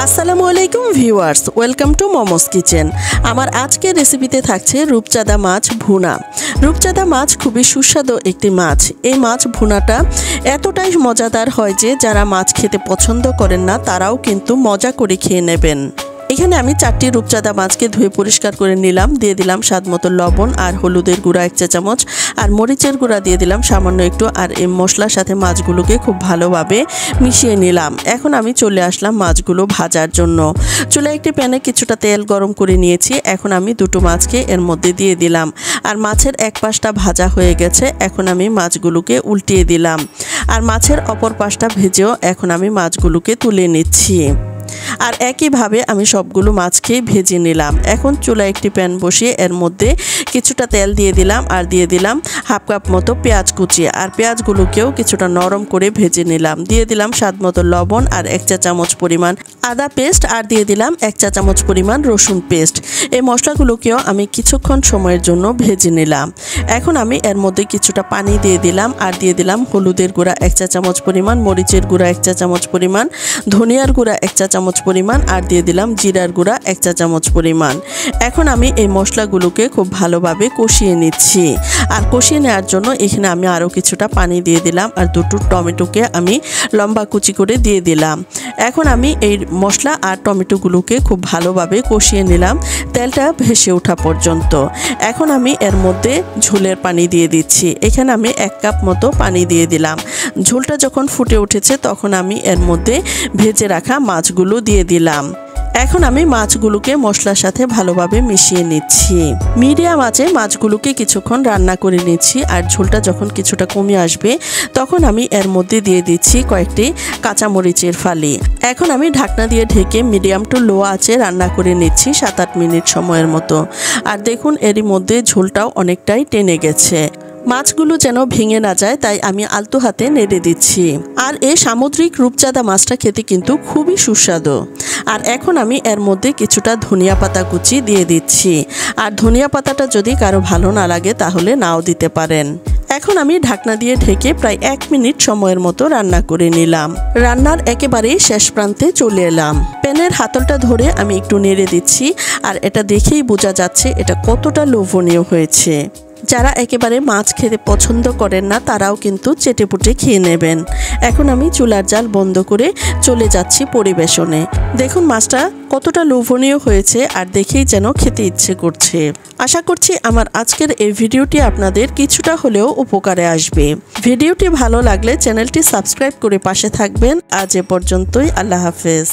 আসসালামু আলাইকুম viewers, welcome to momos kitchen. আমার আজকের রেসিপিতে থাকছে রূপচাঁদা মাছ ভুনা। রূপচাঁদা মাছ খুবই সুস্বাদু একটি মাছ। এই মাছ ভুনাটা এতটাই মজাদার হয় যে যারা মাছ খেতে পছন্দ করেন না তারাও কিন্তু মজা করে খেয়ে নেবেন। এখানে আমি 4টি রূপচাঁদা মাছকে ধুয়ে পরিষ্কার করে নিলাম। দিয়ে দিলাম স্বাদমতো লবণ আর হলুদের গুঁড়া 1 চা চামচ, আর মরিচের গুঁড়া দিয়ে দিলাম সামান্য একটু। আর এই মশলার সাথে মাছগুলোকে খুব ভালোভাবে মিশিয়ে নিলাম। এখন আমি চলে আসলাম মাছগুলো ভাজার জন্য। চুলায় একটি প্যানে কিছুটা তেল গরম করে নিয়েছি। এখন আমি দুটো মাছকে এর মধ্যে দিয়ে দিলাম। আর মাছের এক পাশটা ভাজা হয়ে গেছে। এখন আমি মাছগুলোকে উল্টিয়ে দিলাম। আর মাছের অপর পাশটা ভেজেও এখন আমি মাছগুলোকে তুলে নিচ্ছি। আর একইভাবে আমি সবগুলো মাছকে ভেজে নিলাম। এখন চুলায় একটি প্যান বসিয়ে এর মধ্যে কিছুটা তেল দিয়ে দিলাম। আর দিয়ে দিলাম হাফ কাপ মতো পেঁয়াজ কুচি। আর পেঁয়াজগুলোকেও কিছুটা নরম করে ভেজে নিলাম। দিয়ে দিলাম স্বাদমতো লবণ আর 1 চা চামচ পরিমাণ আদা পেস্ট। আর দিয়ে দিলাম 1 চা চামচ পরিমাণ রসুন পেস্ট। এই মশলাগুলোকেও আমি কিছুক্ষণ সময়ের জন্য ভেজে নিলাম। এখন আমি এর মধ্যে কিছুটা পানি দিয়ে দিলাম। আর দিয়ে দিলাম হলুদের গুঁড়া 1 চা চামচ পরিমাণ, মরিচের গুঁড়া 1 চা চামচ পরিমাণ, ধনিয়ার গুঁড়া 1 চা চামচ পরিমাণ, আর দিয়ে দিলাম জিরার গুঁড়া 1 চা চামচ পরিমাণ। এখন আমি এই মশলাগুলোকে খুব ভালোভাবে কষিয়ে নিচ্ছি। আর কষিয়ে নেওয়ার জন্য এখানে আমি আরও কিছুটা পানি দিয়ে দিলাম। আর দুটো টমেটোকে আমি লম্বা কুচি করে দিয়ে দিলাম। এখন আমি এই মশলা আর টমেটোগুলোকে খুব ভালোভাবে কষিয়ে নিলাম তেলটা ভেসে ওঠা পর্যন্ত। এখন আমি এর মধ্যে ঝোলের পানি দিয়ে দিচ্ছি। এখানে আমি 1 কাপ মতো পানি দিয়ে দিলাম। ঝোলটা যখন ফুটে উঠেছে তখন আমি এর মধ্যে ভেজে রাখা মাছগুলো দিয়ে দিলাম। এখন আমি মাছগুলোকে মশলার সাথে ভালোভাবে মিশিয়ে নিচ্ছি। মিডিয়াম আঁচে মাছগুলোকে কিছুক্ষণ রান্না করে নিচ্ছি। আর ঝোলটা যখন কিছুটা কমে আসবে তখন আমি এর মধ্যে দিয়ে দিচ্ছি কয়েকটি কাঁচামরিচের ফালি। এখন আমি ঢাকনা দিয়ে ঢেকে মিডিয়াম টু লো আঁচে রান্না করে নিচ্ছি 7-8 মিনিট সময়ের মতো। আর দেখুন এরই মধ্যে ঝোলটাও অনেকটাই টেনে গেছে। মাছগুলো যেন ভেঙে না যায় তাই আমি আলতো হাতে নেড়ে দিচ্ছি। আর এই সামুদ্রিক রূপচাঁদা মাছটা খেতে কিন্তু খুবই সুস্বাদু। আর এখন আমি এর মধ্যে কিছুটা ধনিয়া পাতা কুচি দিয়ে দিচ্ছি। আর ধনিয়া পাতাটা যদি কারো ভালো না লাগে তাহলে নাও দিতে পারেন। এখন আমি ঢাকনা দিয়ে ঢেকে প্রায় 1 মিনিট সময়ের মতো রান্না করে নিলাম। রান্নার একেবারেই শেষ প্রান্তে চলে এলাম। প্যানের হাতলটা ধরে আমি একটু নেড়ে দিচ্ছি। আর এটা দেখেই বোঝা যাচ্ছে এটা কতটা লোভনীয় হয়েছে। যারা একেবারে মাছ খেতে পছন্দ করেন না তারাও কিন্তু চেটেপুটে খেয়ে নেবেন। এখন আমি চুলার জাল বন্ধ করে চলে যাচ্ছি পরিবেশনে। দেখুন মাছটা কতটা লোভনীয় হয়েছে আর দেখেই যেন খেতে ইচ্ছে করছে। আশা করছি আমার আজকের এই ভিডিওটি আপনাদের কিছুটা হলেও উপকারে আসবে। ভিডিওটি ভালো লাগলে চ্যানেলটি সাবস্ক্রাইব করে পাশে থাকবেন। আজ এ পর্যন্তই। আল্লাহ হাফেজ।